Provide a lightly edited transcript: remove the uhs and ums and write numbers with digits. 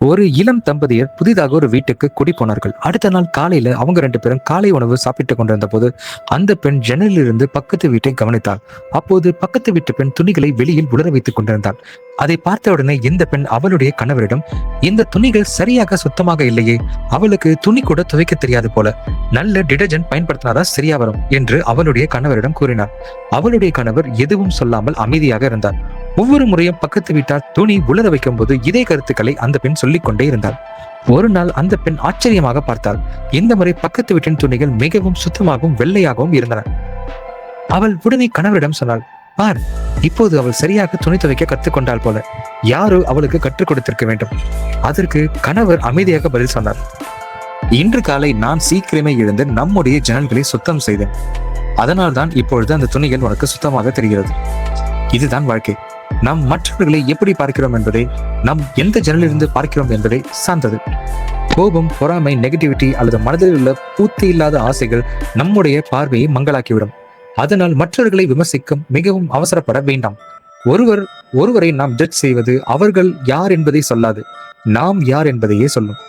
ஒரு இளம் தம்பதியர் புதிதாக ஒரு வீட்டுக்கு குடி போனார்கள். அடுத்த நாள் காலையில அவங்க 2 பேரும் காலை உணவு சாப்பிட்டுக் கொண்டிருந்த போது அந்த பெண் ஜன்னலிலிருந்து பக்கத்து வீட்டை கவனித்தாள். அப்போது பக்கத்து வீட்டு பெண் துணிகளை வெளியில் உலர வைத்துக் கொண்டிருந்தாள். அதை பார்த்த உடனே இந்த பெண் அவளுடைய கணவரிடம், இந்த துணிகள் சரியாக சுத்தமாக இல்லையே, அவளுக்கு துணி கூட துவைக்க தெரியாது போல, நல்ல டிடர்ஜென்ட் பயன்படுத்தினாதான் சரியா வரும் என்று அவளுடைய கணவரிடம் கூறினார். அவளுடைய கணவர் எதுவும் சொல்லாமல் அமைதியாக இருந்தார். ஒவ்வொரு முறையும் பக்கத்து வீட்டார் துணி உலர வைக்கும் போது இதே கருத்துக்களை அந்த பெண் சொல்லிக் கொண்டே இருந்தாள். ஒரு நாள் அந்த பெண் ஆச்சரியமாக பார்த்தாள். இந்த முறை பக்கத்து வீட்டின் துணிகள் மிகவும் சுத்தமாகவும் வெள்ளையாகவும் இருந்தன. அவள் உடனே கணவரிடம் சொன்னாள், பார், இப்போது அவள் சரியாக துணி துவைக்க கற்றுக்கொண்டாள் போல, யாரோ அவளுக்கு கற்றுக் கொடுத்திருக்க வேண்டும். அதற்கு கணவர் அமைதியாக பதில் சொன்னார், இன்று காலை நான் சீக்கிரமே எழுந்து நம்முடைய ஜன்னல்களை சுத்தம் செய்தேன். அதனால்தான் இப்பொழுது அந்த துணிகள் உனக்கு சுத்தமாக தெரிகிறது. இதுதான் வாழ்க்கை. நாம் மற்றவர்களை எப்படி பார்க்கிறோம் என்பதை, நாம் எந்த ஜன்னலிலிருந்து பார்க்கிறோம் என்பதை சார்ந்தது. கோபம், பொறாமை, நெகட்டிவிட்டி அல்லது மனதில் உள்ள பூர்த்தி இல்லாத ஆசைகள் நம்முடைய பார்வையை மங்களாக்கிவிடும். அதனால் மற்றவர்களை விமர்சிக்கும் மிகவும் அவசரப்பட வேண்டாம். ஒருவரை நாம் ஜட்ஜ் செய்வது அவர்கள் யார் என்பதை சொல்லாது, நாம் யார் என்பதையே சொல்லும்.